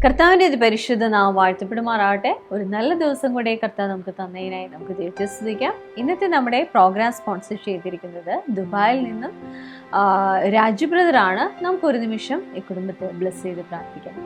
കർത്താവിൻ്റെ ഒരു പരിശുദ്ധ നാമം വാഴ്ത്തപ്പെടുമാറാകട്ടെ. ഒരു നല്ല ദിവസം കൂടെ കർത്താവ് നമുക്ക് തന്നതിനായി നമുക്ക് ദൈവത്തെ സ്തുതിക്കാം. ഇന്നത്തെ നമ്മുടെ പ്രോഗ്രാം സ്പോൺസർ ചെയ്തിരിക്കുന്നത് ദുബായിൽ നിന്നും രാജു ബ്രദറാണ്. നമുക്കൊരു നിമിഷം ഈ കുടുംബത്തെ ബ്ലെസ് ചെയ്ത് പ്രാർത്ഥിക്കാം.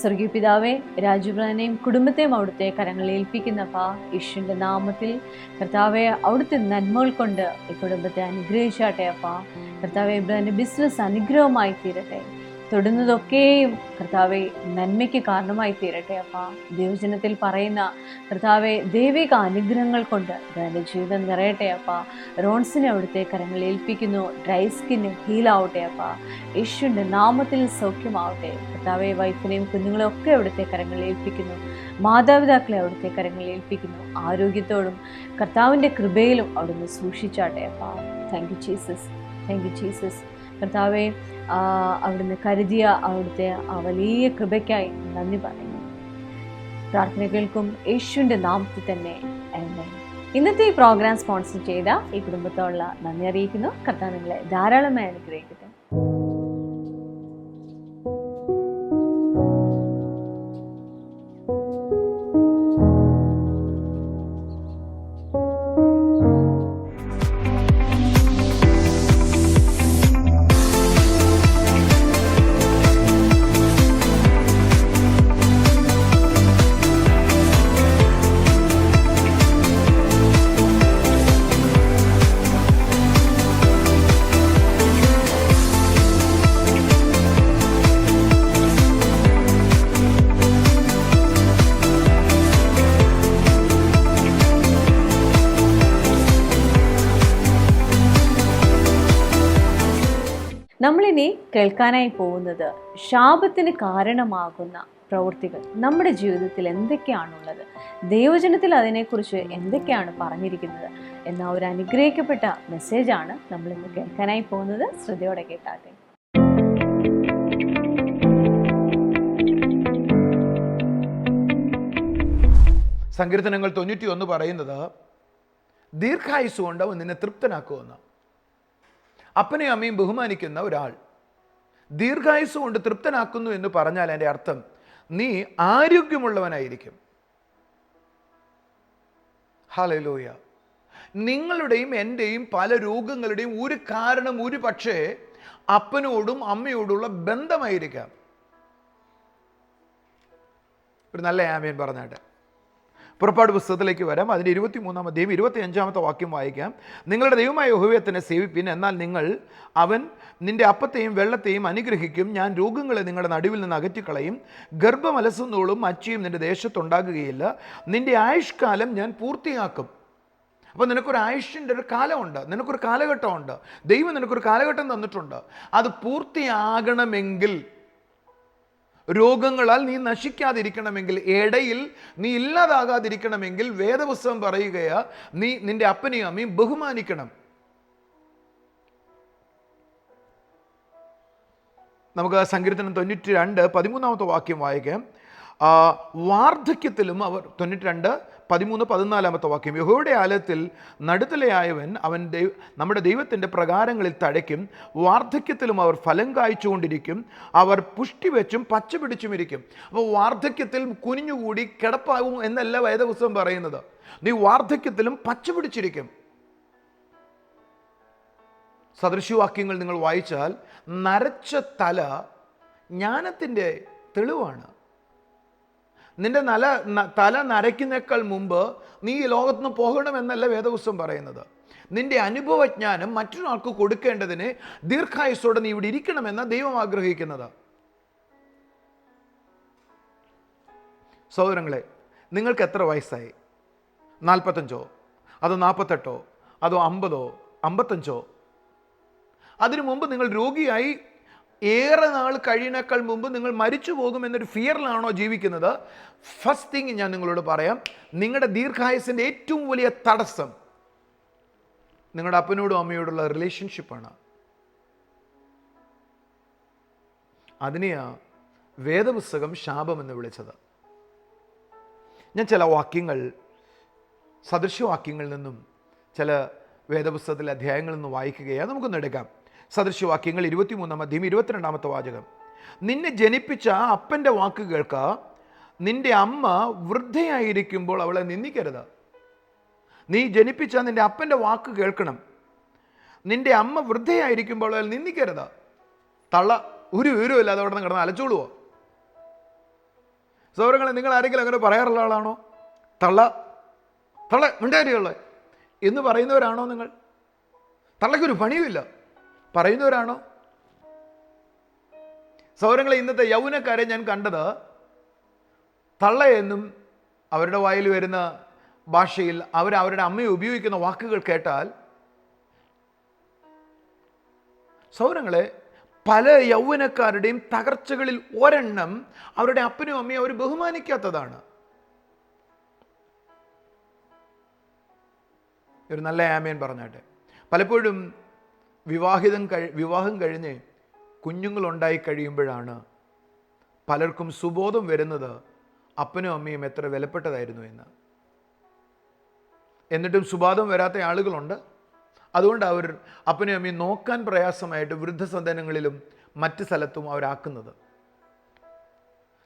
സ്വർഗീയ പിതാവേ, രാജു ബ്രദറിനെയും കുടുംബത്തെയും അവിടുത്തെ കരങ്ങളിൽ ഏൽപ്പിക്കുന്നപ്പാ, യേശുവിൻ്റെ നാമത്തിൽ കർത്താവെ അവിടുത്തെ നന്മകൾ കൊണ്ട് ഈ കുടുംബത്തെ അനുഗ്രഹിച്ചാട്ടെ അപ്പാ. കർത്താവെ, ബ്രദറിൻ്റെ ബിസിനസ് അനുഗ്രഹമായി തീരട്ടെ. തൊടുന്നതൊക്കെയും കർത്താവെ നന്മയ്ക്ക് കാരണമായി തീരട്ടെ അപ്പാ. ദൈവജനത്തിൽ പറയുന്ന കർത്താവെ ദൈവിക അനുഗ്രഹങ്ങൾ കൊണ്ട് എൻ്റെ ജീവിതം നിറയട്ടെ അപ്പാ. റോൺസിനെ അവിടുത്തെ കരങ്ങളിൽ ഏൽപ്പിക്കുന്നു. ഡ്രൈ സ്കിന്ന് ഹീലാവട്ടെ അപ്പാ. യേശുവിൻ്റെ നാമത്തിൽ സൗഖ്യമാവട്ടെ. കർത്താവെ വൈഫിനെയും കുഞ്ഞുങ്ങളെയും ഒക്കെ അവിടുത്തെ കരങ്ങളിൽ ഏൽപ്പിക്കുന്നു. മാതാപിതാക്കളെ അവിടുത്തെ കരങ്ങളിൽ ഏൽപ്പിക്കുന്നു. ആരോഗ്യത്തോടും കർത്താവിൻ്റെ കൃപയിലും അവിടുന്ന് സൂക്ഷിച്ചാട്ടെ അപ്പാ. Thank you Jesus, thank you Jesus. കർത്താവെ അവിടുന്ന് കരുതിയ അവിടുത്തെ ആ വലിയ കൃപയ്ക്കായി നന്ദി പറയുന്നു. പ്രാർത്ഥന കേൾക്കും യേശുവിൻ്റെ നാമത്തിൽ തന്നെ ആമേൻ. ഇന്നത്തെ ഈ പ്രോഗ്രാം സ്പോൺസർ ചെയ്ത ഈ കുടുംബത്തോടുള്ള നന്ദി അറിയിക്കുന്നു. കർത്താവ് നിങ്ങളെ ധാരാളമായി അനുഗ്രഹിക്കട്ടെ. നമ്മളിനി കേൾക്കാനായി പോകുന്നത് ശാപത്തിന് കാരണമാകുന്ന പ്രവൃത്തികൾ നമ്മുടെ ജീവിതത്തിൽ എന്തൊക്കെയാണുള്ളത്, ദൈവജനത്തിൽ അതിനെക്കുറിച്ച് എന്തൊക്കെയാണ് പറഞ്ഞിരിക്കുന്നത് എന്ന ഒരു അനുഗ്രഹിക്കപ്പെട്ട മെസ്സേജാണ് നമ്മളിന്ന് കേൾക്കാനായി പോകുന്നത്. ശ്രദ്ധയോടെ കേട്ടാട്ടെ. സങ്കീർത്തനങ്ങൾ 91 പറയുന്നത് ദീർഘായുസ് കൊണ്ട് അവൻ നിന്നെ തൃപ്തനാക്കുമെന്ന്. അപ്പനെയും അമ്മയും ബഹുമാനിക്കുന്ന ഒരാൾ ദീർഘായുസ് കൊണ്ട് തൃപ്തനാക്കുന്നു എന്ന് പറഞ്ഞാൽ എൻ്റെ അർത്ഥം നീ ആരോഗ്യമുള്ളവനായിരിക്കും. ഹല്ലേലൂയ. നിങ്ങളുടെയും എൻ്റെയും പല രോഗങ്ങളുടെയും ഒരു കാരണം ഒരു പക്ഷേ അപ്പനോടും അമ്മയോടുള്ള ബന്ധമായിരിക്കാം. ഒരു നല്ല ആമേൻ പറഞ്ഞാട്ടെ. പുറപ്പാട് പുസ്തകത്തിലേക്ക് വരാം. അതിൻ്റെ 23-ാം അധ്യായം 25-ാമത്തെ വാക്യം വായിക്കാം. നിങ്ങളുടെ ദൈവമായ യഹോവയെ തന്നെ സേവിപ്പിൻ, എന്നാൽ അവൻ നിന്റെ അപ്പത്തെയും വെള്ളത്തെയും അനുഗ്രഹിക്കും. ഞാൻ രോഗങ്ങളെ നിങ്ങളുടെ നടുവിൽ നിന്ന് അകറ്റിക്കളയും. ഗർഭമലസുന്നോളും മച്ചിയും നിന്റെ ദേശത്തുണ്ടാകുകയില്ല. നിന്റെ ആയുഷ്കാലം ഞാൻ പൂർത്തിയാക്കും. അപ്പോൾ നിനക്കൊരു ആയുഷിൻ്റെ ഒരു കാലമുണ്ട്, നിനക്കൊരു കാലഘട്ടമുണ്ട്. ദൈവം നിനക്കൊരു കാലഘട്ടം തന്നിട്ടുണ്ട്. അത് പൂർത്തിയാകണമെങ്കിൽ, രോഗങ്ങളാൽ നീ നശിക്കാതിരിക്കണമെങ്കിൽ, ഇടയിൽ നീ ഇല്ലാതാകാതിരിക്കണമെങ്കിൽ വേദപുസ്തകം പറയുകയാ നീ നിന്റെ അപ്പനെയും അമ്മയും ബഹുമാനിക്കണം. നമുക്ക് സങ്കീർത്തനം 92 13-ാമത്തെ വാക്യം വായിക്കാം. വാർദ്ധക്യത്തിലും അവർ 92 13 14-ാമത്തെ വാക്യം, യഹോവയുടെ ആലയത്തിൽ നടുത്തലയായവൻ അവൻ നമ്മുടെ ദൈവത്തിൻ്റെ പ്രകാരങ്ങളിൽ തഴയ്ക്കും. വാർദ്ധക്യത്തിലും അവർ ഫലം കായ്ച്ചുകൊണ്ടിരിക്കും. അവർ പുഷ്ടി വെച്ചും പച്ച പിടിച്ചും ഇരിക്കും. അപ്പോൾ വാർദ്ധക്യത്തിൽ കുനിഞ്ഞുകൂടി കിടപ്പാകും എന്നല്ല വേദപുസ്തകം പറയുന്നത്. നീ വാർദ്ധക്യത്തിലും പച്ച പിടിച്ചിരിക്കും. സദൃശവാക്യങ്ങൾ നിങ്ങൾ വായിച്ചാൽ നരച്ച തല ജ്ഞാനത്തിൻ്റെ തെളിവാണ്. നിന്റെ തല നരയ്ക്കുന്നേക്കാൾ മുമ്പ് നീ ഈ ലോകത്ത് നിന്ന് പോകണമെന്നല്ല വേദപുസ്തകം പറയുന്നത്. നിന്റെ അനുഭവജ്ഞാനം മറ്റൊരാൾക്ക് കൊടുക്കേണ്ടതിന് ദീർഘായുസ്സോടെ നീ ഇവിടെ ഇരിക്കണമെന്ന ദൈവം ആഗ്രഹിക്കുന്നത്. സഹോദരങ്ങളെ, നിങ്ങൾക്ക് എത്ര വയസ്സായി? 45 അതോ 48 അതോ 50 55? അതിനു മുമ്പ് നിങ്ങൾ രോഗിയായി ഏറെ നാൾ കഴിയുന്നേക്കാൾ മുമ്പ് നിങ്ങൾ മരിച്ചു പോകുമെന്നൊരു ഫിയറിലാണോ ജീവിക്കുന്നത്? ഫസ്റ്റ് തിങ് ഞാൻ നിങ്ങളോട് പറയാം, നിങ്ങളുടെ ദീർഘായുസിൻ്റെ ഏറ്റവും വലിയ തടസ്സം നിങ്ങളുടെ അപ്പനോടും അമ്മയോടുള്ള റിലേഷൻഷിപ്പാണ്. അതിനെയാ വേദപുസ്തകം ശാപമെന്ന് വിളിച്ചത്. ഞാൻ ചില വാക്യങ്ങൾ സദൃശവാക്യങ്ങളിൽ നിന്നും ചില വേദപുസ്തകത്തിലെ അധ്യായങ്ങളിൽ നിന്നും വായിക്കുകയാണ്. നമുക്കൊന്ന് എടുക്കാം. സദൃശവാക്യങ്ങൾ 23-ാം അധ്യായം 22-ാമത്തെ വാചകം, നിന്നെ ജനിപ്പിച്ച അപ്പൻ്റെ വാക്ക് കേൾക്ക. നിന്റെ അമ്മ വൃദ്ധയായിരിക്കുമ്പോൾ അവളെ നിന്ദിക്കരുത്. നീ ജനിപ്പിച്ച നിന്റെ അപ്പൻ്റെ വാക്ക് കേൾക്കണം. നിന്റെ അമ്മ വൃദ്ധയായിരിക്കുമ്പോൾ അവളെ നിന്ദിക്കരുത്. തള്ള ഒരു വിവരമില്ലാതെ അവിടെ നിന്ന് കിടന്ന് അലച്ചോളുവോ? സൗരങ്ങളെ, നിങ്ങൾ ആരെങ്കിലും അങ്ങനെ പറയാറുള്ള ആളാണോ? തള്ള തള്ള മിണ്ടാരിയുള്ള എന്ന് പറയുന്നവരാണോ നിങ്ങൾ? തള്ളയ്ക്കൊരു പണിയുമില്ല പറയുന്നവരാണോ? സൗരങ്ങളെ, ഇന്നത്തെ യൗവനക്കാരെ ഞാൻ കണ്ടത് തള്ളയെന്നും അവരുടെ വായിൽ വരുന്ന ഭാഷയിൽ അവരുടെ അമ്മയെ ഉപയോഗിക്കുന്ന വാക്കുകൾ കേട്ടാൽ, സൗരങ്ങളെ, പല യൗവനക്കാരുടെയും തകർച്ചകളിൽ ഒരെണ്ണം അവരുടെ അപ്പനും അമ്മയും അവർ ബഹുമാനിക്കാത്തതാണ്. ഒരു നല്ല ആമേൻ പറഞ്ഞാട്ടെ. പലപ്പോഴും വിവാഹം കഴിഞ്ഞ് കുഞ്ഞുങ്ങളുണ്ടായി കഴിയുമ്പോഴാണ് പലർക്കും സുബോധം വരുന്നത് അപ്പനും അമ്മയും എത്ര വിലപ്പെട്ടതായിരുന്നു എന്ന്. എന്നിട്ടും സുബോധം വരാത്ത ആളുകളുണ്ട്. അതുകൊണ്ട് അവർ അപ്പനും അമ്മയും നോക്കാൻ പ്രയാസമായിട്ട് വൃദ്ധസദനങ്ങളിലും മറ്റ് സ്ഥലത്തും അവരാക്കുന്നത്.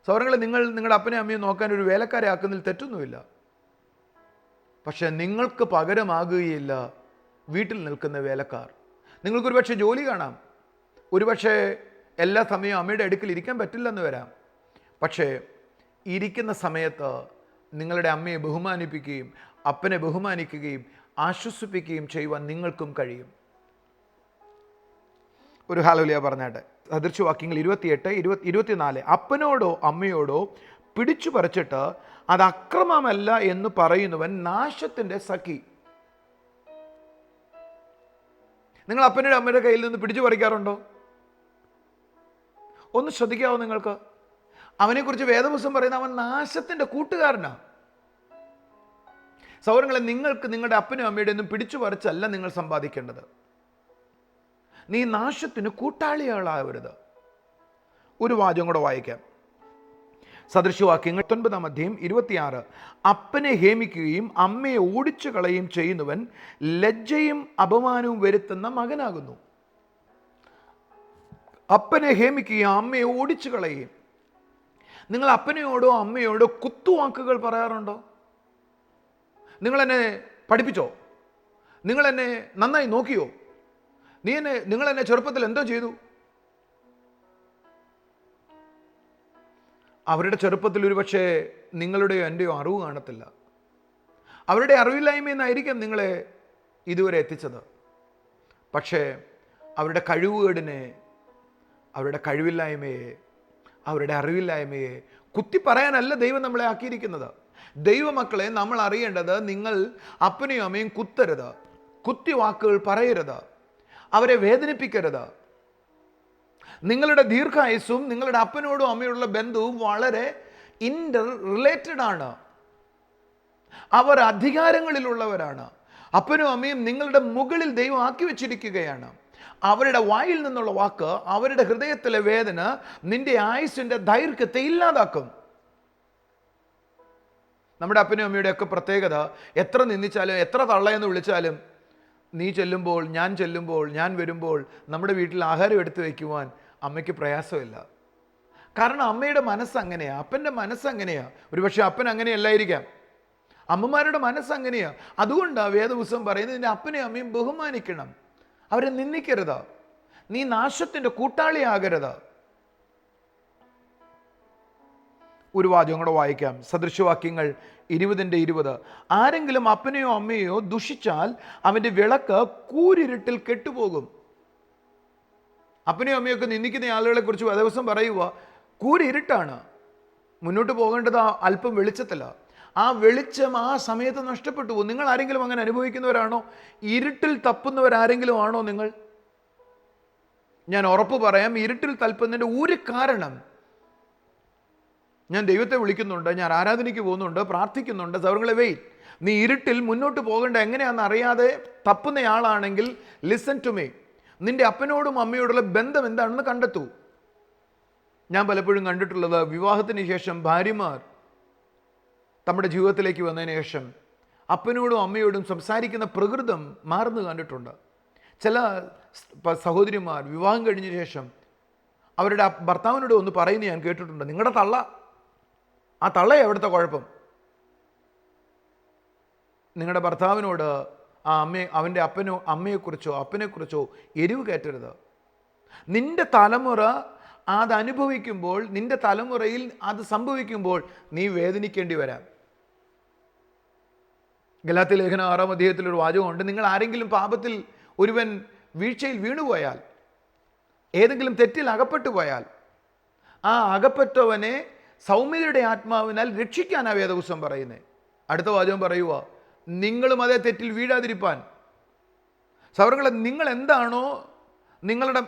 സൗരങ്ങളെ, നിങ്ങൾ നിങ്ങളുടെ അപ്പനെയും അമ്മയും നോക്കാൻ ഒരു വേലക്കാരെ ആക്കുന്നതിൽ തെറ്റൊന്നുമില്ല. പക്ഷെ നിങ്ങൾക്ക് പകരമാകുകയില്ല വീട്ടിൽ നിൽക്കുന്ന വേലക്കാർ. നിങ്ങൾക്കൊരു പക്ഷേ ജോലി കാണാം, ഒരുപക്ഷെ എല്ലാ സമയവും അമ്മയുടെ അടുക്കൽ ഇരിക്കാൻ പറ്റില്ലെന്ന് വരാം. പക്ഷേ ഇരിക്കുന്ന സമയത്ത് നിങ്ങളുടെ അമ്മയെ ബഹുമാനിപ്പിക്കുകയും അപ്പനെ ബഹുമാനിക്കുകയും ആശ്വസിപ്പിക്കുകയും ചെയ്യുവാൻ നിങ്ങൾക്കും കഴിയും. ഒരു ഹല്ലേലൂയ പറഞ്ഞാട്ടെ. സദൃശവാക്യങ്ങൾ 28-24. അപ്പനോടോ അമ്മയോടോ പിടിച്ചു പറിച്ചിട്ട് അത് അക്രമമല്ല എന്ന് പറയുന്നവൻ നാശത്തിൻ്റെ സഖി. നിങ്ങൾ അപ്പൻ്റെ അമ്മയുടെ കയ്യിൽ നിന്ന് പിടിച്ചു പറിക്കാറുണ്ടോ? ഒന്ന് ശ്രദ്ധിക്കാവോ നിങ്ങൾക്ക്? അവനെക്കുറിച്ച് വേദപുസ്തകം പറയുന്ന അവൻ നാശത്തിൻ്റെ കൂട്ടുകാരനാണ്. സൗരങ്ങളെ, നിങ്ങൾക്ക് നിങ്ങളുടെ അപ്പനും അമ്മയുടെ ഒന്നും പിടിച്ചു പറിച്ചല്ല നിങ്ങൾ സമ്പാദിക്കേണ്ടത്. നീ നാശത്തിന് കൂട്ടാളികളാവരുത്. ഒരു വാചകം കൂടെ വായിക്കാം. സദൃശവാക്യങ്ങൾ 9-26. അപ്പനെ ഹേമിക്കുകയും അമ്മയെ ഓടിച്ചു കളയുകയും ചെയ്യുന്നവൻ ലജ്ജയും അപമാനവും വരുത്തുന്ന മകനാകുന്നു. അപ്പനെ ഹേമിക്കുകയും അമ്മയെ ഓടിച്ചു കളയുകയും. നിങ്ങൾ അപ്പനെയോടോ അമ്മയോടോ കുത്തുവാക്കുകൾ പറയാറുണ്ടോ? നിങ്ങളെന്നെ പഠിപ്പിച്ചോ? നിങ്ങളെന്നെ നന്നായി നോക്കിയോ? നിങ്ങളെന്നെ ചെറുപ്പത്തിൽ എന്തോ ചെയ്തു? അവരുടെ ചെറുപ്പത്തിൽ ഒരുപക്ഷെ നിങ്ങളുടെയോ എൻ്റെയോ അറിവ് കാണത്തില്ല. അവരുടെ അറിവില്ലായ്മയെന്നായിരിക്കാം നിങ്ങളെ ഇതുവരെ എത്തിച്ചത്. പക്ഷേ അവരുടെ കഴിവുകേടിനെ, അവരുടെ കഴിവില്ലായ്മയെ, അവരുടെ അറിവില്ലായ്മയെ കുത്തി പറയാനല്ല ദൈവം നമ്മളെ ആക്കിയിരിക്കുന്നത്. ദൈവമക്കളെ, നമ്മൾ അറിയേണ്ടത് നിങ്ങൾ അപ്പനെയും അമ്മയും കുത്തരുത്, കുത്തി വാക്കുകൾ പറയരുത്, അവരെ വേദനിപ്പിക്കരുത്. നിങ്ങളുടെ ദീർഘായുസ്സും നിങ്ങളുടെ അപ്പനോടും അമ്മയോടുള്ള ബന്ധവും വളരെ ഇന്റർ റിലേറ്റഡ് ആണ്. അവർ അധികാരങ്ങളിലുള്ളവരാണ്. അപ്പനും അമ്മയും നിങ്ങളുടെ മുകളിൽ ദൈവം ആക്കി വെച്ചിരിക്കുകയാണ്. അവരുടെ വായിൽ നിന്നുള്ള വാക്ക്, അവരുടെ ഹൃദയത്തിലെ വേദന നിന്റെ ആയുസ്സിൻ്റെ ദൈർഘ്യത്തെ ഇല്ലാതാക്കും. നമ്മുടെ അപ്പനും അമ്മയുടെ ഒക്കെ പ്രത്യേകത, എത്ര നിന്ദിച്ചാലും എത്ര തള്ളയെന്ന് വിളിച്ചാലും നീ ചെല്ലുമ്പോൾ, ഞാൻ വരുമ്പോൾ നമ്മുടെ വീട്ടിൽ ആഹാരം എടുത്തു വയ്ക്കുവാൻ അമ്മയ്ക്ക് പ്രയാസമില്ല. കാരണം അമ്മയുടെ മനസ്സങ്ങനെയാ, അപ്പൻ്റെ മനസ്സങ്ങനെയാ. ഒരുപക്ഷെ അപ്പൻ അങ്ങനെയല്ലായിരിക്കാം, അമ്മമാരുടെ മനസ്സങ്ങനെയാ. അതുകൊണ്ടാണ് വേദപുസ്തകം പറയുന്നത് നിന്റെ അപ്പനെയും അമ്മയും ബഹുമാനിക്കണം, അവരെ നിന്ദിക്കരുത്, നീ നാശത്തിൻ്റെ കൂട്ടാളിയാകരുത്. ഒരു വാചകം കൂടെ വായിക്കാം. സദൃശവാക്യങ്ങൾ 20-20. ആരെങ്കിലും അപ്പനെയോ അമ്മയോ ദുഷിച്ചാൽ അവൻ്റെ വിളക്ക് കൂരിരുട്ടിൽ കെട്ടുപോകും. അപ്പനെയോ അമ്മയൊക്കെ നിന്ദിക്കുന്ന ആളുകളെ കുറിച്ച് ദിവസം പറയുക, കൂരിരുട്ടാണ്, മുന്നോട്ട് പോകേണ്ടത് അല്പം വെളിച്ചത്തില്ല. ആ വെളിച്ചം ആ സമയത്ത് നഷ്ടപ്പെട്ടു പോകും. നിങ്ങൾ ആരെങ്കിലും അങ്ങനെ അനുഭവിക്കുന്നവരാണോ? ഇരുട്ടിൽ തപ്പുന്നവരാരെങ്കിലും ആണോ നിങ്ങൾ? ഞാൻ ഉറപ്പ് പറയാം, ഇരുട്ടിൽ തപ്പുന്നതിൻ്റെ ഒരു കാരണം, ഞാൻ ദൈവത്തെ വിളിക്കുന്നുണ്ട്, ഞാൻ ആരാധനയ്ക്ക് പോകുന്നുണ്ട്, പ്രാർത്ഥിക്കുന്നുണ്ട്, സൗരങ്ങളെ വെയിറ്റ്, നീ ഇരുട്ടിൽ മുന്നോട്ട് പോകേണ്ട എങ്ങനെയാണെന്ന് അറിയാതെ തപ്പുന്നയാളാണെങ്കിൽ ലിസൺ ടു മീ. നിന്റെ അപ്പനോടും അമ്മയോടുള്ള ബന്ധം എന്താണെന്ന് കണ്ടെത്തൂ. ഞാൻ പലപ്പോഴും കണ്ടിട്ടുള്ളത്, വിവാഹത്തിന് ശേഷം ഭാര്യമാർ നമ്മുടെ ജീവിതത്തിലേക്ക് വന്നതിന് ശേഷം അപ്പനോടും അമ്മയോടും സംസാരിക്കുന്ന പ്രകൃതം മാറുന്നു കണ്ടിട്ടുണ്ട്. ചില സഹോദരിമാർ വിവാഹം കഴിഞ്ഞ ശേഷം അവരുടെ ഭർത്താവിനോട് ഒന്ന് പറയുന്നത് ഞാൻ കേട്ടിട്ടുണ്ട്, നിങ്ങളുടെ തള്ള, ആ തള്ള എവിടുത്തെ കുഴപ്പം? നിങ്ങളുടെ ഭർത്താവിനോട് ആ അവൻ്റെ അമ്മയെക്കുറിച്ചോ അപ്പനെക്കുറിച്ചോ എരിവ് കയറ്റരുത്. നിന്റെ തലമുറ അതനുഭവിക്കുമ്പോൾ, നിന്റെ തലമുറയിൽ അത് സംഭവിക്കുമ്പോൾ നീ വേദനിക്കേണ്ടി വരാം. ഗലാത്യ ലേഖനം 6-ാം അധ്യായത്തിലൊരു വാചകമുണ്ട്, നിങ്ങൾ ആരെങ്കിലും പാപത്തിൽ ഒരുവൻ വീഴ്ചയിൽ വീണുപോയാൽ, ഏതെങ്കിലും തെറ്റിൽ അകപ്പെട്ടു പോയാൽ, ആ അകപ്പെട്ടവനെ സൗമ്യതയുടെ ആത്മാവിനാൽ രക്ഷിക്കാനാണ് വേദപുസ്തകം പറയുന്നത്. അടുത്ത വാചകം പറയുക, നിങ്ങളും അതേ തെറ്റിൽ വീഴാതിരിപ്പാൻ. സഹോദരങ്ങളെ, നിങ്ങൾ എന്താണോ നിങ്ങളുടെ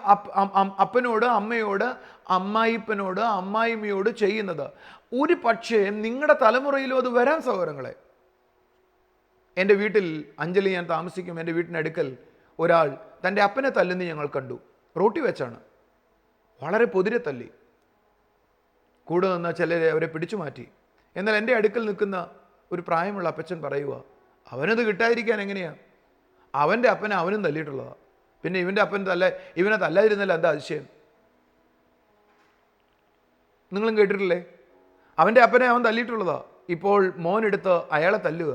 അപ്പനോട്, അമ്മയോട്, അമ്മായിപ്പനോട്, അമ്മായിമ്മയോട് ചെയ്യുന്നത്, ഒരു പക്ഷേ നിങ്ങളുടെ തലമുറയിലും അത് വരാൻ. സഹോദരങ്ങളെ, എൻ്റെ വീട്ടിൽ അഞ്ജലി, ഞാൻ താമസിക്കും, എൻ്റെ വീട്ടിനടുക്കൽ ഒരാൾ തൻ്റെ അപ്പനെ തല്ലുന്ന ഞങ്ങൾ കണ്ടു. റോട്ടി വെച്ചാണ്, വളരെ പൊതിരെ തല്ലി. കൂടെ നിന്ന് ചിലരെ അവരെ പിടിച്ചു മാറ്റി. എന്നാൽ എൻ്റെ അടുക്കൽ നിൽക്കുന്ന ഒരു പ്രായമുള്ള അപ്പച്ചൻ പറയുക, അവനത് കിട്ടാതിരിക്കാൻ എങ്ങനെയാ? അവൻ്റെ അപ്പനെ അവനും തല്ലിയിട്ടുള്ളതാണ്, പിന്നെ ഇവൻ്റെ അപ്പൻ ഇവനെ തല്ലാതിരുന്നല്ല എന്താ അതിശയം? നിങ്ങളും കേട്ടിട്ടില്ലേ? അവൻ്റെ അപ്പനെ അവൻ തല്ലിയിട്ടുള്ളതാ, ഇപ്പോൾ മോനെടുത്ത് അയാളെ തല്ലുക.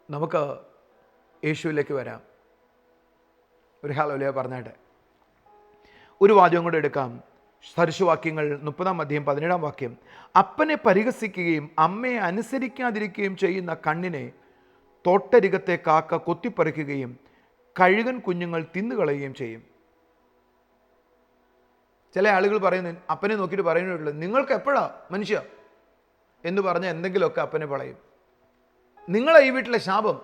നമുക്ക് യേശുവിലേക്ക് വരാം. ഒരു ഹല്ലേലൂയ പറഞ്ഞാട്ടെ. ഒരു വാചകം കൂടെ എടുക്കാം. സദൃശവാക്യങ്ങൾ 30-ാം അധ്യായം 17-ാം വാക്യം, അപ്പനെ പരിഹസിക്കുകയും അമ്മയെ അനുസരിക്കാതിരിക്കുകയും ചെയ്യുന്ന കണ്ണിനെ തോട്ടരികത്തെ കാക്ക കൊത്തിപ്പറിക്കുകയും കഴുകൻ കുഞ്ഞുങ്ങൾ തിന്നുകളയുകയും ചെയ്യും. ചില ആളുകൾ പറയുന്നു, അപ്പനെ നോക്കിയിട്ട് പറയുന്നുള്ളൂ, നിങ്ങൾക്ക് എപ്പോഴാ മനുഷ്യ എന്ന് പറഞ്ഞാൽ എന്തെങ്കിലുമൊക്കെ അപ്പനെ പറയും. നിങ്ങളെ ഈ വീട്ടിലെ ശാപം.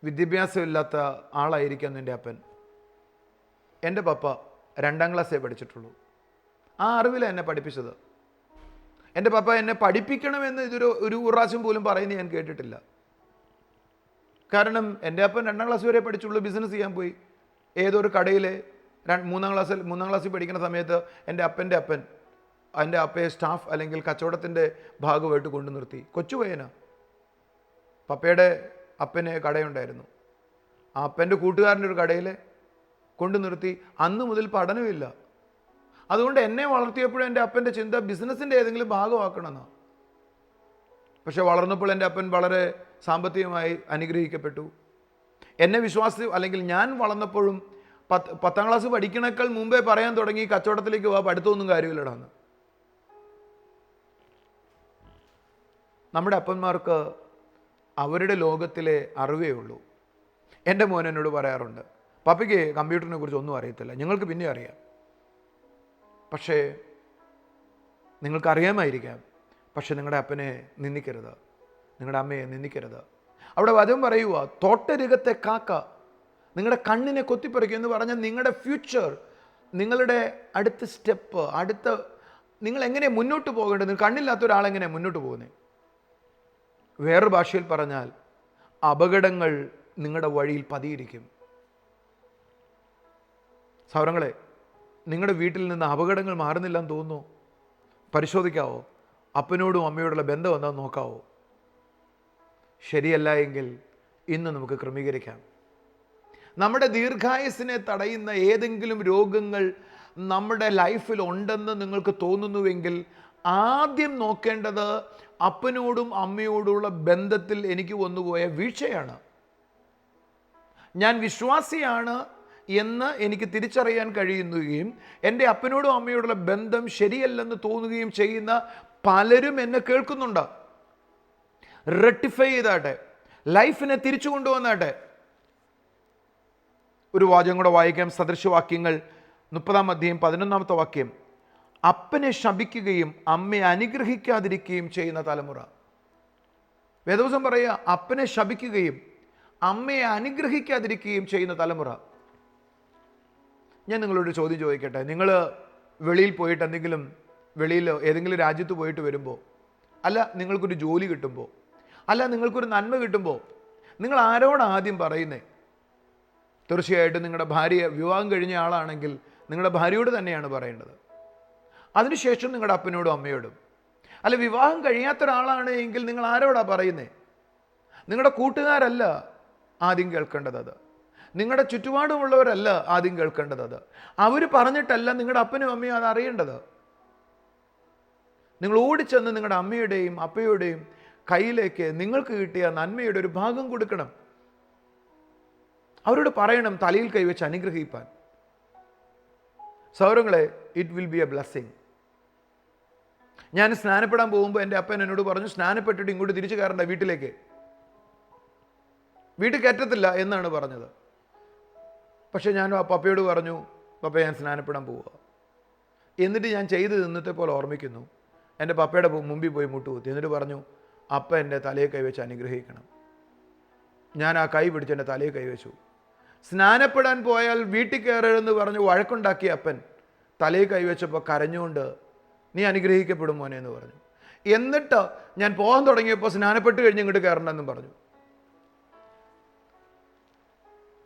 വിദ്യാഭ്യാസമില്ലാത്ത ആളായിരിക്കാം നിൻ്റെ അപ്പൻ. എൻ്റെ പപ്പ 2-ാം ക്ലാസ്സേ പഠിച്ചിട്ടുള്ളൂ. ആ അറിവിലാണ് എന്നെ പഠിപ്പിച്ചത്. എൻ്റെ പപ്പ എന്നെ പഠിപ്പിക്കണമെന്ന് ഒരു പ്രാവശ്യം പോലും പറയുന്നത് ഞാൻ കേട്ടിട്ടില്ല. കാരണം എൻ്റെ അപ്പൻ 2-ാം ക്ലാസ് വരെ പഠിച്ചുള്ളൂ, ബിസിനസ് ചെയ്യാൻ പോയി. ഏതൊരു കടയിൽ 3-ാം ക്ലാസ്സിൽ പഠിക്കുന്ന സമയത്ത് എൻ്റെ അപ്പയെ സ്റ്റാഫ് അല്ലെങ്കിൽ കച്ചവടത്തിൻ്റെ ഭാഗമായിട്ട് കൊണ്ടു നിർത്തി. കൊച്ചു പയ്യനാ. പപ്പയുടെ അപ്പന് കടയുണ്ടായിരുന്നു. ആ അപ്പൻ്റെ കൂട്ടുകാരൻ്റെ ഒരു കടയിൽ കൊണ്ടു നിർത്തി. അന്ന് മുതൽ പഠനമില്ല. അതുകൊണ്ട് എന്നെ വളർത്തിയപ്പോഴും എൻ്റെ അപ്പൻ്റെ ചിന്ത ബിസിനസ്സിൻ്റെ ഏതെങ്കിലും ഭാഗമാക്കണമെന്നാണ്. പക്ഷെ വളർന്നപ്പോൾ എൻ്റെ അപ്പൻ വളരെ സാമ്പത്തികമായി അനുഗ്രഹിക്കപ്പെട്ടു. എന്നെ അല്ലെങ്കിൽ ഞാൻ വളർന്നപ്പോഴും 10-ാം ക്ലാസ് പഠിക്കണേക്കാൾ മുമ്പേ പറയാൻ തുടങ്ങി, കച്ചവടത്തിലേക്ക് പോവാ, പഠിത്തമൊന്നും കാര്യമില്ലടാന്ന്. നമ്മുടെ അപ്പന്മാർക്ക് അവരുടെ ലോകത്തിലെ അറിവേ ഉള്ളൂ. എൻ്റെ മോൻ എന്നോട് പറയാറുണ്ട്, പപ്പയ്ക്ക് കമ്പ്യൂട്ടറിനെ കുറിച്ച് ഒന്നും അറിയത്തില്ല, ഞങ്ങൾക്ക് പിന്നെ അറിയാം. പക്ഷേ നിങ്ങൾക്കറിയാമായിരിക്കാം, പക്ഷെ നിങ്ങളുടെ അപ്പനെ നിന്ദിക്കരുത്, നിങ്ങളുടെ അമ്മയെ നിന്ദിക്കരുത്. അവിടെ വചനം പറയുക, തോട്ടരികത്തെ കാക്ക നിങ്ങളുടെ കണ്ണിനെ കൊത്തിപ്പറിക്കുക എന്ന് പറഞ്ഞാൽ നിങ്ങളുടെ ഫ്യൂച്ചർ, നിങ്ങളുടെ അടുത്ത സ്റ്റെപ്പ്, നിങ്ങൾ എങ്ങനെ മുന്നോട്ട് പോകേണ്ടത്, കണ്ണില്ലാത്ത ഒരാളെങ്ങനെ മുന്നോട്ട് പോകുന്നത്. വേറൊരു ഭാഷയിൽ പറഞ്ഞാൽ അപകടങ്ങൾ നിങ്ങളുടെ വഴിയിൽ പതിയിരിക്കും. സൗരങ്ങളെ, നിങ്ങളുടെ വീട്ടിൽ നിന്ന് അപകടങ്ങൾ മാറുന്നില്ലെന്ന് തോന്നുന്നു. പരിശോധിക്കാവോ? അപ്പനോടും അമ്മയോടുള്ള ബന്ധം എന്താണെന്ന് നോക്കാവോ? ശരിയല്ല എങ്കിൽ ഇന്ന് നമുക്ക് ക്രമീകരിക്കാം. നമ്മുടെ ദീർഘായുസ്സിനെ തടയുന്ന ഏതെങ്കിലും രോഗങ്ങൾ നമ്മുടെ ലൈഫിൽ ഉണ്ടെന്ന് നിങ്ങൾക്ക് തോന്നുന്നുവെങ്കിൽ ആദ്യം നോക്കേണ്ടത് അപ്പനോടും അമ്മയോടുള്ള ബന്ധത്തിൽ എനിക്ക് വന്നുപോയ വീഴ്ചയാണ്. ഞാൻ വിശ്വാസിയാണ് എന്ന് എനിക്ക് തിരിച്ചറിയാൻ കഴിയുകയും എൻ്റെ അപ്പനോടും അമ്മയോടുള്ള ബന്ധം ശരിയല്ലെന്ന് തോന്നുകയും ചെയ്യുന്ന പലരും എന്നെ കേൾക്കുന്നുണ്ട്. റെക്ടിഫൈ ചെയ്താട്ടെ, ലൈഫിനെ തിരിച്ചു കൊണ്ടുവന്നാട്ടെ. ഒരു വാചകം കൂടെ വായിക്കാം. സദൃശവാക്യങ്ങൾ 30-ാം അധ്യായം 11-ാമത്തെ വാക്യം, അപ്പനെ ശപിക്കുകയും അമ്മയെ അനുഗ്രഹിക്കാതിരിക്കുകയും ചെയ്യുന്ന തലമുറ. വേദപുസ്തകം പറയുക, അപ്പനെ ശപിക്കുകയും അമ്മയെ അനുഗ്രഹിക്കാതിരിക്കുകയും ചെയ്യുന്ന തലമുറ. ഞാൻ നിങ്ങളോട് ചോദ്യം ചോദിക്കട്ടെ. നിങ്ങൾ വെളിയിൽ പോയിട്ട് വെളിയിൽ ഏതെങ്കിലും രാജ്യത്ത് പോയിട്ട് വരുമ്പോൾ, അല്ല നിങ്ങൾക്കൊരു ജോലി കിട്ടുമ്പോൾ, അല്ല നിങ്ങൾക്കൊരു നന്മ കിട്ടുമ്പോൾ നിങ്ങൾ ആരോടാണ് ആദ്യം പറയുന്നത്? തീർച്ചയായിട്ടും നിങ്ങളുടെ ഭാര്യ, വിവാഹം കഴിഞ്ഞ ആളാണെങ്കിൽ നിങ്ങളുടെ ഭാര്യയോട് തന്നെയാണ് പറയേണ്ടത്. അതിനുശേഷം നിങ്ങളുടെ അപ്പനോടും അമ്മയോടും. അല്ല, വിവാഹം കഴിയാത്ത ഒരാളാണ് എങ്കിൽ നിങ്ങൾ ആരോടാ പറയുന്നത്? നിങ്ങളുടെ കൂട്ടുകാരല്ല ആദ്യം കേൾക്കേണ്ടത് അത്. നിങ്ങളുടെ ചുറ്റുപാടുമുള്ളവരല്ല ആദ്യം കേൾക്കേണ്ടത്. അത് അവർ പറഞ്ഞിട്ടല്ല നിങ്ങളുടെ അപ്പനും അമ്മയും അത് അറിയേണ്ടത്. നിങ്ങൾ ഓടിച്ചെന്ന് നിങ്ങളുടെ അമ്മയുടെയും അപ്പയുടെയും കയ്യിലേക്ക് നിങ്ങൾക്ക് കിട്ടിയ നന്മയുടെ ഒരു ഭാഗം കൊടുക്കണം. അവരോട് പറയണം തലയിൽ കൈവച്ച് അനുഗ്രഹിപ്പാൻ. സൗരങ്ങളെ, it will be a blessing. ഞാൻ സ്നാനപ്പെടാൻ പോകുമ്പോൾ എൻ്റെ അപ്പൻ എന്നോട് പറഞ്ഞു, സ്നാനപ്പെട്ടിട്ട് ഇങ്ങോട്ട് തിരിച്ചു കയറണ്ട, വീട്ടിലേക്ക്, വീട്ടിൽ കയറ്റത്തില്ല എന്നാണ് പറഞ്ഞത്. പക്ഷെ ഞാൻ പപ്പയോട് പറഞ്ഞു, പപ്പ ഞാൻ സ്നാനപ്പെടാൻ പോവുക. എന്നിട്ട് ഞാൻ ചെയ്ത് ഇന്നത്തെ പോലെ ഓർമ്മിക്കുന്നു. എൻ്റെ പപ്പയുടെ മുമ്പിൽ പോയി മുട്ടുകുത്തി. എന്നിട്ട് പറഞ്ഞു, അപ്പ എൻ്റെ തലയെ കൈവച്ച് അനുഗ്രഹിക്കണം. ഞാൻ ആ കൈ പിടിച്ച് എൻ്റെ തലയെ കൈവച്ചു. സ്നാനപ്പെടാൻ പോയാൽ വീട്ടിൽ കയറരുതെന്ന് പറഞ്ഞ് വഴക്കുണ്ടാക്കിയ അപ്പൻ തലയെ കൈവച്ചപ്പോൾ കരഞ്ഞുകൊണ്ട്, നീ അനുഗ്രഹിക്കപ്പെടും മോനെ എന്ന് പറഞ്ഞു. എന്നിട്ട് ഞാൻ പോകാൻ തുടങ്ങിയപ്പോൾ സ്നാനപ്പെട്ട് കഴിഞ്ഞ് ഇങ്ങോട്ട് കയറണമെന്നും പറഞ്ഞു.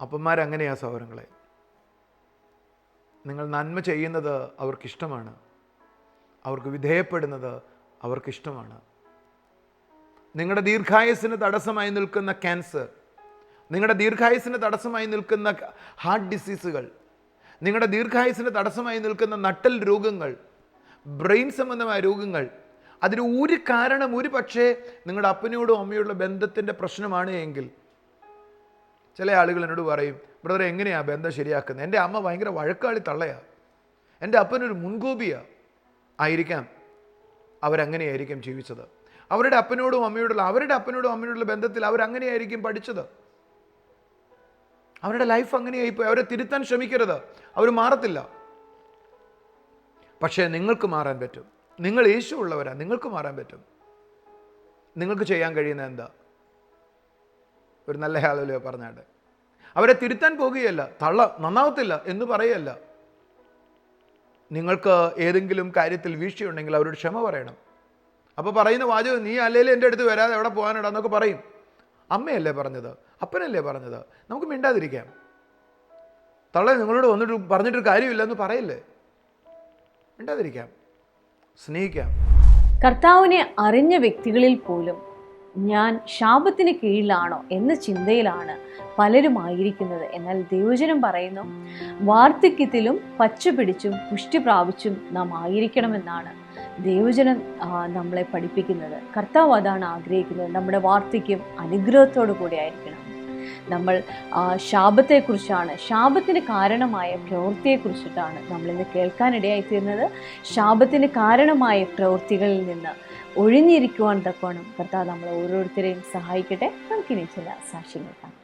അപ്പന്മാരങ്ങനെയാ സഹോദരങ്ങളെ. നിങ്ങൾ നന്മ ചെയ്യുന്നത് അവർക്കിഷ്ടമാണ്, അവർക്ക് വിധേയപ്പെടുന്നത് അവർക്കിഷ്ടമാണ്. നിങ്ങളുടെ ദീർഘായുസ്സിന് തടസ്സമായി നിൽക്കുന്ന ക്യാൻസർ, നിങ്ങളുടെ ദീർഘായുസ്സിന് തടസ്സമായി നിൽക്കുന്ന ഹാർട്ട് ഡിസീസുകൾ, നിങ്ങളുടെ ദീർഘായുസ്സിന് തടസ്സമായി നിൽക്കുന്ന നട്ടൽ രോഗങ്ങൾ, ബ്രെയിൻ സംബന്ധമായ രോഗങ്ങൾ, അതിന് ഒരു കാരണം ഒരു പക്ഷേ നിങ്ങളുടെ അപ്പനോടും അമ്മയോടുള്ള ബന്ധത്തിൻ്റെ പ്രശ്നമാണ് എങ്കിൽ, ചില ആളുകൾ എന്നോട് പറയും, ബ്രദറെ എങ്ങനെയാണ് ബന്ധം ശരിയാക്കുന്നത്? എൻ്റെ അമ്മ ഭയങ്കര വഴക്കാളി തള്ളയാണ്, എൻ്റെ അപ്പനൊരു മുൻകോപിയാണ്. ആയിരിക്കാം, അവരങ്ങനെയായിരിക്കും ജീവിച്ചത്. അവരുടെ അപ്പനോടും അമ്മയോടുള്ള ബന്ധത്തിൽ അവരങ്ങനെയായിരിക്കും പഠിച്ചത്. അവരുടെ ലൈഫ് അങ്ങനെയായിപ്പോയി. അവരെ തിരുത്താൻ ശ്രമിക്കരുത്, അവർ മാറത്തില്ല. പക്ഷേ നിങ്ങൾക്ക് മാറാൻ പറ്റും. നിങ്ങൾ യേശു ഉള്ളവരാ, നിങ്ങൾക്ക് മാറാൻ പറ്റും. നിങ്ങൾക്ക് ചെയ്യാൻ കഴിയുന്ന എന്താ? ഒരു നല്ല ഹല്ലേലൂയ പറഞ്ഞാട്ട് അവരെ തിരുത്താൻ പോകുകയല്ല, നന്നാവത്തില്ല എന്ന് പറയല്ല. നിങ്ങൾക്ക് ഏതെങ്കിലും കാര്യത്തിൽ വീഴ്ചയുണ്ടെങ്കിൽ അവരോട് ക്ഷമ പറയണം. അപ്പോൾ പറയുന്ന വാചകം, നീ അല്ലേലും എൻ്റെ അടുത്ത് വരാതെ എവിടെ പോകാനിടാ എന്നൊക്കെ പറയും. അമ്മയല്ലേ പറഞ്ഞത്, അപ്പനല്ലേ പറഞ്ഞത്, നമുക്ക് മിണ്ടാതിരിക്കാം. തള്ളെ നിങ്ങളോട് വന്നിട്ട് പറഞ്ഞിട്ട് കാര്യമില്ല എന്ന് പറയില്ലേ, മിണ്ടാതിരിക്കാം, സ്നേഹിക്കാം. കർത്താവിനെ അറിഞ്ഞ വ്യക്തികളിൽ പോലും ഞാൻ ശാപത്തിന് കീഴിലാണോ എന്ന ചിന്തയിലാണ് പലരും ആയിരിക്കുന്നത്. എന്നാൽ ദൈവവചനം പറയുന്നു, വാർദ്ധക്യത്തിലും പച്ചപിടിച്ചും പുഷ്ടി പ്രാപിച്ചും നാം ആയിരിക്കണമെന്നാണ് ദൈവവചനം നമ്മളെ പഠിപ്പിക്കുന്നത്. കർത്താവ് അതാണ് ആഗ്രഹിക്കുന്നത്. നമ്മുടെ വാർദ്ധക്യം അനുഗ്രഹത്തോടു കൂടി ആയിരിക്കണം. നമ്മൾ ശാപത്തെക്കുറിച്ചാണ്, ശാപത്തിന് കാരണമായ പ്രവൃത്തിയെക്കുറിച്ചിട്ടാണ് നമ്മളിന്ന് കേൾക്കാനിടയായിത്തീരുന്നത്. ശാപത്തിന് കാരണമായ പ്രവൃത്തികളിൽ നിന്ന് ഒഴിഞ്ഞിരിക്കുവാൻ തക്കോണം കർത്താവ് നമ്മളെ ഓരോരുത്തരെയും സഹായിക്കട്ടെ. നമുക്കിനി ചില സാക്ഷ്യങ്ങൾ കാണാം.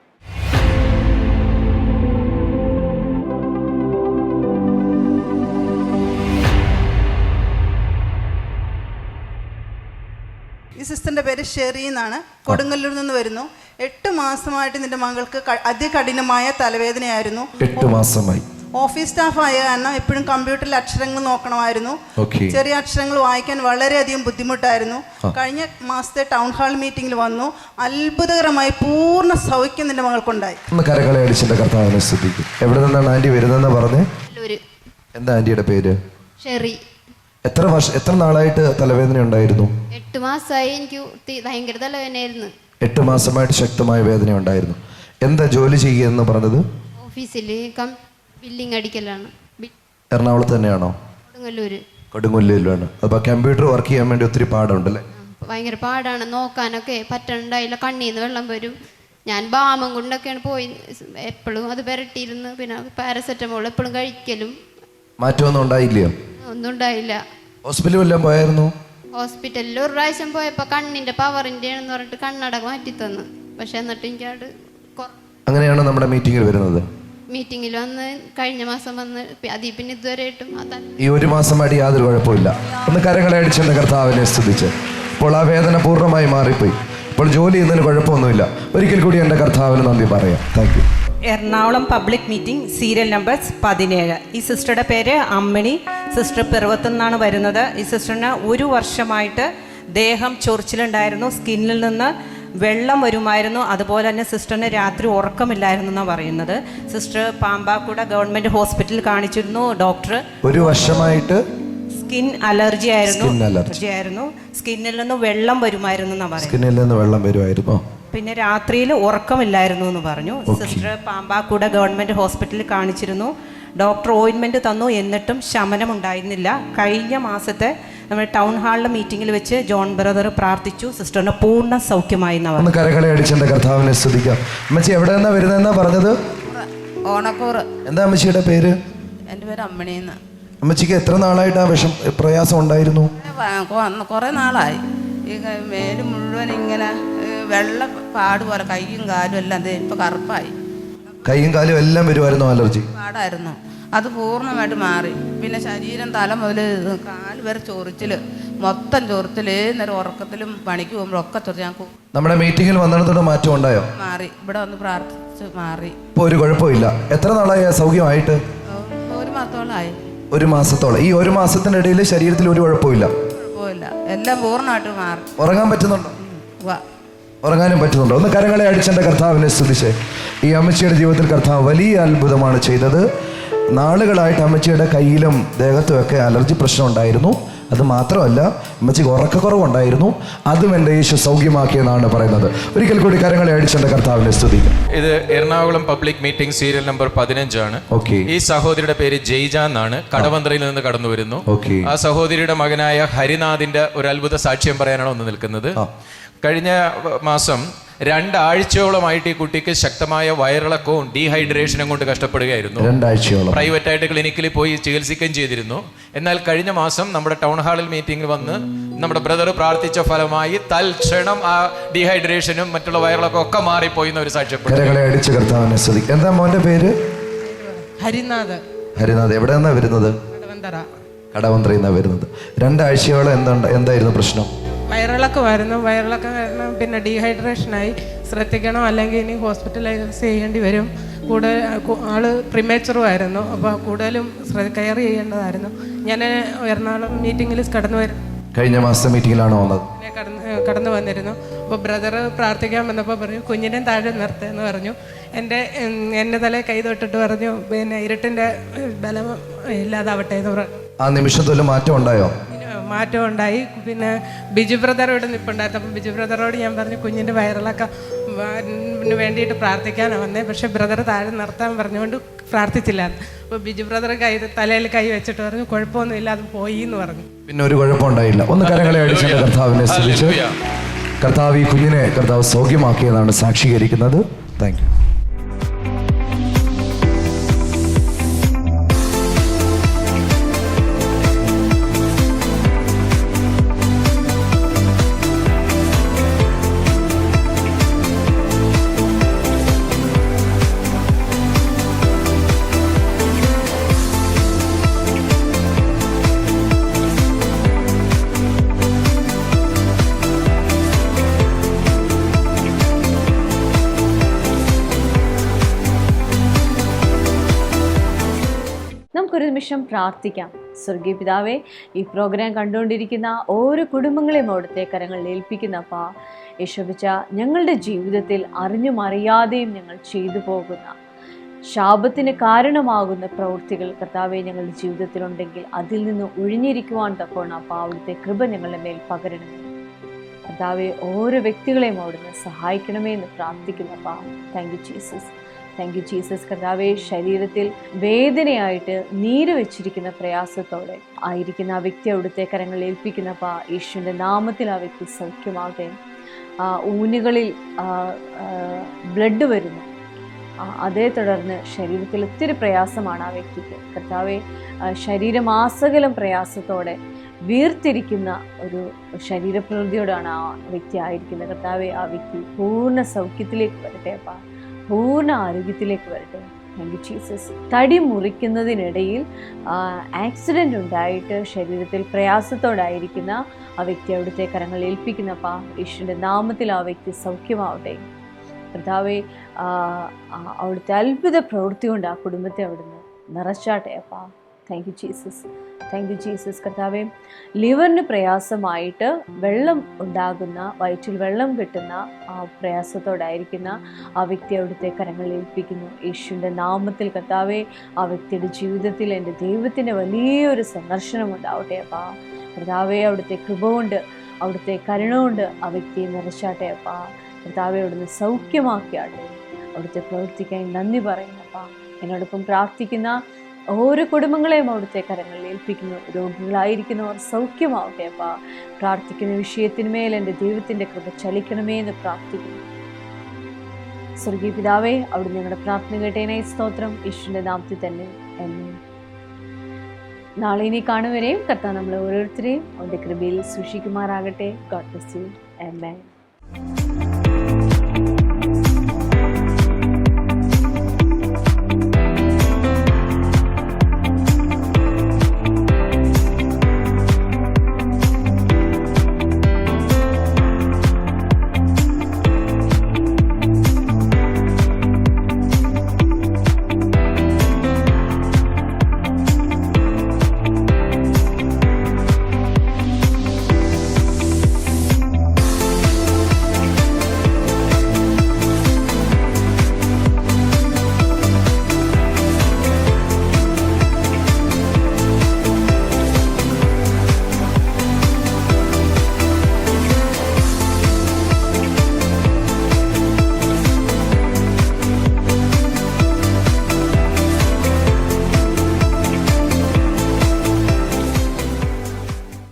ഈ സിസ്റ്ററിൻ്റെ പേര് ഷെറി എന്നാണ്, കൊടുങ്ങല്ലൂരിൽ നിന്ന് വരുന്നു. 8 മാസമായിട്ട് നിന്റെ മകൾക്ക് അതികഠിനമായ തലവേദനയായിരുന്നു. 8 മാസമായി. ഓഫീസ് സ്റ്റാഫ് ആയ കാരണം എപ്പോഴും കമ്പ്യൂട്ടറിൽ അക്ഷരങ്ങൾ നോക്കണമായിരുന്നു. ചെറിയ അക്ഷരങ്ങൾ വായിക്കാൻ വളരെയധികം ബുദ്ധിമുട്ടായിരുന്നു. കഴിഞ്ഞ മാസത്തെ ടൗൺ ഹാൾ മീറ്റിംഗിൽ വന്നു. അത്ഭുതകരമായി പൂർണ്ണ സൗഖ്യം നിന്റെ മകൾക്കുണ്ടായി. കരകളെ അടിച്ചിട്ട് കർത്താവിനെ സ്തുതിക്കും. എവിടെ നിന്നാണ് ആന്റി വരുന്നതെന്ന് പറഞ്ഞേ? എന്താ ആന്റിയുടെ പേര്? ഷെറി. എത്ര നാളായിട്ട് തലവേദന ഉണ്ടായിരുന്നു? 8 മാസമായി. എനിക്ക് ഭയങ്കര തലവേദനയായിരുന്നു. 8 മാസമായിട്ട് ശക്തമായ വേദന ഉണ്ടായിരുന്നു. എന്താ ജോലി ചെയ്യുകയെന്ന് പറഞ്ഞത്? ഓഫീസിൽ ബില്ലിംഗ് അടിക്കലാണ്. എറണാകുളത്ത് തന്നെയാണോ? കൊടുങ്ങല്ലൂരിലാണ്. അപ്പോൾ കമ്പ്യൂട്ടർ വർക്ക് ചെയ്യാൻ വേണ്ടി ഒത്തിരി പാടുണ്ടല്ലേ? ഭയങ്കര പാടാണ്, നോക്കാനൊക്കെ പറ്റണ്ടായില്ല. കണ്ണീന്ന് വെള്ളം വരും. ഞാൻ ബാമം കൊണ്ടൊക്കെയാണ് പോയി, എപ്പോഴും അത് പുരട്ടിയിരുന്നു. പിന്നെ പാരസെറ്റമോൾ എപ്പോഴും കഴിക്കലും. മാറ്റമൊന്നും ഉണ്ടായില്ലയോ? ഒന്നും ഉണ്ടായില്ല. ഹോസ്പിറ്റലിൽ വല്ലതും പോയായിരുന്നു? ഹോസ്പിറ്റലിൽ ഒരു പ്രാവശ്യം പോയപ്പോൾ കണ്ണിൻ്റെ പവറിൻ്റെ ആണെന്ന് പറഞ്ഞിട്ട് കണ്ണട മാറ്റി തന്നു. പക്ഷെ എന്നിട്ട് എനിക്ക് അത് അങ്ങനെയാണ് നമ്മുടെ മീറ്റിങ്ങിൽ വരുന്നത്. മീറ്റിങ്ങിൽ വന്ന് കഴിഞ്ഞ മാസം വന്ന് അതിൽ പിന്നെ ഇതുവരെയായിട്ടും ഈ 1 മാസമായിട്ട് യാതൊരു കുഴപ്പമില്ല. ഒന്ന് കരങ്ങളെ അടിച്ചെന്റെ കർത്താവിനെ സ്തുതിച്ച്. ഇപ്പോൾ ആ വേദന പൂർണ്ണമായി മാറിപ്പോയി. ഇപ്പോൾ ജോലി ചെയ്യുന്നതിന് കുഴപ്പമൊന്നുമില്ല. ഒരിക്കൽ കൂടി എൻ്റെ കർത്താവിന് നന്ദി പറയാം. Thank you. Ernakulam public meeting, serial number 17. ഈ സിസ്റ്ററുടെ പേര് അമ്മിണി. സിസ്റ്റർ പിറവത്തു നിന്നാണ് വരുന്നത്. ഈ സിസ്റ്ററിന് 1 വർഷമായിട്ട് ദേഹം ചൊറിച്ചിലുണ്ടായിരുന്നു, സ്കിന്നിൽ നിന്ന് വെള്ളം വരുമായിരുന്നു. അതുപോലെ തന്നെ സിസ്റ്ററിന് രാത്രി ഉറക്കമില്ലായിരുന്നു എന്നാണ് പറയുന്നത്. സിസ്റ്റർ പാമ്പാക്കുട ഗവൺമെൻറ് ഹോസ്പിറ്റലിൽ കാണിച്ചിരുന്നു. ഡോക്ടർ 1 വർഷമായിട്ട് സ്കിൻ അലർജി ആയിരുന്നു. സ്കിന്നിൽ നിന്ന് വെള്ളം വരുമായിരുന്നു എന്നാണ് പറയുന്നത്. സ്കിന്നിൽ നിന്ന് വെള്ളം വരുമായിരുന്നു. പിന്നെ രാത്രിയിൽ ഉറക്കമില്ലായിരുന്നു എന്ന് പറഞ്ഞു. സിസ്റ്റർ പാമ്പാക്കുട ഗവൺമെൻറ് ഹോസ്പിറ്റലിൽ കാണിച്ചിരുന്നു. ഡോക്ടർ ഓയിൻമെൻറ്റ് തന്നു, എന്നിട്ടും ശമനം ഉണ്ടായിരുന്നില്ല. കഴിഞ്ഞ മാസത്തെ നമ്മുടെ ടൗൺ ഹാളിലെ മീറ്റിങ്ങിൽ വെച്ച് ജോൺ ബ്രദർ പ്രാർത്ഥിച്ചു, സിസ്റ്ററിന് പൂർണ്ണ സൗഖ്യമായി. ഒന്ന് കരകളെ അടിച്ചെൻ്റെ കർത്താവിനെ സ്തുതിക്കാം. അമ്മച്ചി എവിടെ നിന്നാ വരുന്നതെന്നാ പറഞ്ഞത്? ഓണക്കൂറ്. എന്താ അമ്മച്ചിയുടെ പേര്? എൻ്റെ പേര് അമ്മണിന്ന്. അമ്മച്ചിക്ക് എത്ര നാളായിട്ട് ആ പ്രയാസം ഉണ്ടായിരുന്നു? കുറേ നാളായി. ഈ മേല് മുഴുവൻ ഇങ്ങനെ വെള്ള പാട് പോലെ, കൈയും കാലും എല്ലാം ഇപ്പം കറുപ്പായി. കൈയും കാലും എല്ലാം വരുമായിരുന്നു അലർജി? പാടായിരുന്നു. അത് പൂർണ്ണമായിട്ട് മാറി. പിന്നെ ശരീരം തല മുതൽ കാല് വരെ ചൊറിച്ചിൽ, മൊത്തം ചൊറിച്ചിൽ. നേരം ഉറക്കത്തിലും പണിക്ക് പോകുമ്പോഴൊക്കെ ചൊറിച്ച്. ഞാൻ നമ്മുടെ മീറ്റിങ്ങിൽ വന്നിടത്തോടെ മാറ്റം ഉണ്ടായോ? മാറി. ഇവിടെ വന്ന് പ്രാർത്ഥിച്ച് മാറി. ഇപ്പോൾ ഒരു കുഴപ്പമില്ല. എത്ര നാളായി സൗഖ്യമായിട്ട്? 1 മാസത്തോളമായി. 1 മാസത്തോളം. ഈ 1 മാസത്തിനിടയിൽ ശരീരത്തിൽ ഒരു കുഴപ്പമില്ല? കുഴപ്പമില്ല, എല്ലാം പൂർണ്ണമായിട്ട് മാറി. ഉറങ്ങാൻ പറ്റുന്നുണ്ടോ? ഉറങ്ങാനും പറ്റുന്നുണ്ടോ? ഒന്ന് കരങ്ങളെ അടിച്ചെൻ്റെ കർത്താവിനെ സ്തുതിച്ചേ. ഈ അമ്മച്ചിയുടെ ജീവിതത്തിൽ കർത്താവ് വലിയ അത്ഭുതമാണ് ചെയ്തത്. നാളുകളായിട്ട് അമ്മച്ചിയുടെ കയ്യിലും ദേഹത്തുമൊക്കെ അലർജി പ്രശ്നം ഉണ്ടായിരുന്നു. അത് മാത്രമല്ല, അമ്മച്ചിക്ക് ഉറക്കക്കുറവുണ്ടായിരുന്നു. അതും എൻ്റെ യേശു സൗഖ്യമാക്കിയെന്നാണ് പറയുന്നത്. ഒരിക്കൽ കൂടി കരങ്ങളെ അടിച്ചെൻ്റെ കർത്താവിനെ സ്തുതിക്കും. ഇത് Ernakulam public meeting serial number 15 ആണ്. ഈ സഹോദരിയുടെ പേര് ജയ്ജ എന്നാണ്. കടവന്ത്രയിൽ നിന്ന് കടന്നു വരുന്നു. ആ സഹോദരിയുടെ മകനായ ഹരിനാഥിന്റെ ഒരു അത്ഭുത സാക്ഷ്യം പറയാനാണ് ഒന്ന് നിൽക്കുന്നത്. കഴിഞ്ഞ മാസം 2 ആഴ്ചയോളമായിട്ട് ഈ കുട്ടിക്ക് ശക്തമായ വയറിളക്കവും ഡീഹൈഡ്രേഷനും കൊണ്ട് കഷ്ടപ്പെടുകയായിരുന്നു. 2 ആഴ്ചയോളം പ്രൈവറ്റായിട്ട് ക്ലിനിക്കിൽ പോയി ചികിത്സിക്കുകയും ചെയ്തിരുന്നു. എന്നാൽ കഴിഞ്ഞ മാസം നമ്മുടെ ടൗൺ ഹാളിൽ മീറ്റിംഗിൽ വന്ന് നമ്മുടെ ബ്രദർ പ്രാർത്ഥിച്ച ഫലമായി തൽക്ഷണം ആ ഡീഹൈഡ്രേഷനും മറ്റുള്ള വയറിളക്കം ഒക്കെ മാറിപ്പോയി എന്ന് ഒരു സാക്ഷ്യപ്പെട്ടു. എന്താ മോന്റെ പേര്? ഹരിനാഥ്. ഹരിനാഥ് എവിടെ നിന്നാ വരുന്നത്? കടവന്ത്രയിൽ നിന്നാണ് വരുന്നത്. 2 ആഴ്ചയോളം എന്തായിരുന്നു പ്രശ്നം? വയറിളക്കമായിരുന്നു. വയറിളക്കം കാരണം പിന്നെ ഡീഹൈഡ്രേഷനായി. ശ്രദ്ധിക്കണം, അല്ലെങ്കിൽ ഇനി ഹോസ്പിറ്റലൈസ് ചെയ്യേണ്ടി വരും. കൂടുതൽ ആള് പ്രിമേച്ചറും ആയിരുന്നു. അപ്പോൾ കൂടുതലും കെയർ ചെയ്യേണ്ടതായിരുന്നു. ഞാൻ എറണാകുളം മീറ്റിങ്ങിൽ കഴിഞ്ഞ മാസത്തെ മീറ്റിങ്ങിലാണോ വന്നത്? കടന്നു വന്നിരുന്നു. അപ്പോൾ ബ്രദർ പ്രാർത്ഥിക്കാൻ വന്നപ്പോൾ പറഞ്ഞു കുഞ്ഞിനെ താഴെ നിർത്തുമെന്ന് പറഞ്ഞു. എൻ്റെ തലയിൽ കൈ തൊട്ടിട്ട് പറഞ്ഞു പിന്നെ ഇരുട്ടിൻ്റെ ബലം ഇല്ലാതാവട്ടെ എന്ന് പറഞ്ഞു. ആ നിമിഷത്തിൽ മാറ്റം ഉണ്ടായോ? മാറ്റം ഉണ്ടായി. പിന്നെ ബിജു ബ്രദറോട് നിൽപ്പുണ്ടായിരുന്നു. അപ്പം ബിജു ബ്രദറോട് ഞാൻ പറഞ്ഞു കുഞ്ഞിൻ്റെ വയറിളക്കം വേണ്ടിയിട്ട് പ്രാർത്ഥിക്കാനാണ് വന്നേ. പക്ഷേ ബ്രദർ താഴെ നിർത്താൻ പറഞ്ഞുകൊണ്ട് പ്രാർത്ഥിച്ചില്ലായിരുന്നു. അപ്പോൾ ബിജു ബ്രദർ തലയിൽ കൈ വെച്ചിട്ട് പറഞ്ഞു കുഴപ്പമൊന്നുമില്ല, അത് പോയി എന്ന് പറഞ്ഞു. പിന്നെ ഒരു കുഴപ്പമുണ്ടായില്ല. ഒന്ന് കരങ്ങളെ അടിച്ചെൻ്റെ കർത്താവിനെ സ്തുതിച്ച്. കർത്താവ് ഈ കുഞ്ഞിനെ കർത്താവ് സൗഖ്യമാക്കിയതാണ് സാക്ഷീകരിക്കുന്നത്. Thank you. നമുക്കൊരു നിമിഷം പ്രാർത്ഥിക്കാം. സ്വർഗീയ പിതാവേ, ഈ പ്രോഗ്രാം കണ്ടുകൊണ്ടിരിക്കുന്ന ഓരോ കുടുംബങ്ങളെയും അവിടുത്തെ കരങ്ങളിൽ ഏൽപ്പിക്കുന്നപ്പാ. യേശുവിച്ച ഞങ്ങളുടെ ജീവിതത്തിൽ അറിഞ്ഞും അറിയാതെയും ഞങ്ങൾ ചെയ്തു പോകുന്ന ശാപത്തിന് കാരണമാകുന്ന പ്രവൃത്തികൾ കർത്താവെ ഞങ്ങളുടെ ജീവിതത്തിലുണ്ടെങ്കിൽ അതിൽ നിന്ന് ഒഴിഞ്ഞിരിക്കുവാൻ തക്കോണം അപ്പം അവിടുത്തെ കൃപ ഞങ്ങളുടെ മേൽ പകരണമേ. കർത്താവെ ഓരോ വ്യക്തികളെയും അവിടുന്ന് സഹായിക്കണമേ എന്ന് പ്രാർത്ഥിക്കുന്നപ്പാ. Thank you Jesus. Thank you Jesus. കർത്താവെ ശരീരത്തിൽ വേദനയായിട്ട് നീര് വെച്ചിരിക്കുന്ന പ്രയാസത്തോടെ ആയിരിക്കുന്ന ആ വ്യക്തി അവിടുത്തെ കരങ്ങളിൽ ഏൽപ്പിക്കുന്നപ്പാ. യേശുവിൻ്റെ നാമത്തിൽ ആ വ്യക്തി സൗഖ്യമാകട്ടെ. ഊനുകളിൽ ബ്ലഡ് വരുന്നു, അതേ തുടർന്ന് ശരീരത്തിൽ ഒത്തിരി പ്രയാസമാണ് ആ വ്യക്തിക്ക്. കർത്താവെ ശരീരമാസകലം പ്രയാസത്തോടെ വീർത്തിരിക്കുന്ന ഒരു ശരീരപ്രകൃതിയോടാണ് ആ വ്യക്തി ആയിരിക്കുന്നത്. കർത്താവെ ആ വ്യക്തി പൂർണ്ണ സൗഖ്യത്തിലേക്ക് വരട്ടെ അപ്പാ, പൂർണ്ണ ആരോഗ്യത്തിലേക്ക് വരട്ടെ. Thank you Jesus. തടി മുറിക്കുന്നതിനിടയിൽ ആക്സിഡൻ്റ് ഉണ്ടായിട്ട് ശരീരത്തിൽ പ്രയാസത്തോടായിരിക്കുന്ന ആ വ്യക്തി അവിടുത്തെ കരങ്ങൾ ഏൽപ്പിക്കുന്നപ്പാ. യേശുവിൻ്റെ നാമത്തിൽ ആ വ്യക്തി സൗഖ്യമാവട്ടെ. കർത്താവെ അവിടുത്തെ അത്ഭുത പ്രവൃത്തി കൊണ്ട് ആ കുടുംബത്തെ അവിടുന്ന് നിറച്ചാട്ടെ അപ്പാ. Thank you Jesus. Thank you Jesus. കർത്താവെ ലിവറിന് പ്രയാസമായിട്ട് വെള്ളം ഉണ്ടാകുന്ന, വയറ്റിൽ വെള്ളം കിട്ടുന്ന ആ പ്രയാസത്തോടായിരിക്കുന്ന ആ വ്യക്തി അവിടുത്തെ കരങ്ങളിൽ ഏൽപ്പിക്കുന്നു. യേശുവിൻ്റെ നാമത്തിൽ കർത്താവെ ആ വ്യക്തിയുടെ ജീവിതത്തിൽ എൻ്റെ ദൈവത്തിൻ്റെ വലിയൊരു സന്ദർശനം ഉണ്ടാവട്ടെ അപ്പാ. കർത്താവെ അവിടുത്തെ കൃപ കൊണ്ട്, അവിടുത്തെ കരുണ കൊണ്ട് ആ വ്യക്തിയെ നിറച്ചാട്ടെ അപ്പാ. കർത്താവെ അവിടുന്ന് സൗഖ്യമാക്കിയാട്ടെ. അവിടുത്തെ പ്രവർത്തിക്കാൻ നന്ദി പറയുന്നപ്പാ. എന്നോടൊപ്പം പ്രാർത്ഥിക്കുന്ന ഓരോ കുടുംബങ്ങളെയും അവിടുത്തെ കരങ്ങളിൽ ഏൽപ്പിക്കുന്നു. രോഗികളായിരിക്കുന്നവർ സൗഖ്യമാവട്ടെ അപ്പാ. പ്രാർത്ഥിക്കുന്ന വിഷയത്തിന്മേൽ എൻ്റെ ദൈവത്തിൻ്റെ കൃപ ചലിക്കണമേ എന്ന് പ്രാർത്ഥിക്കുന്നു. സ്വർഗീയ പിതാവേ, അവിടുന്ന് ഞങ്ങളുടെ പ്രാർത്ഥന കേട്ടേനായി സ്തോത്രം. യേശുവിൻ്റെ നാമത്തിൽ തന്നെ ആമേൻ. നാളെ ഇനി കാണുവരെയും കർത്താവ് നമ്മളെ ഓരോരുത്തരെയും അവൻ്റെ കൃപയിൽ സൂക്ഷിക്കുമാറാകട്ടെ. God bless you. ആമേൻ.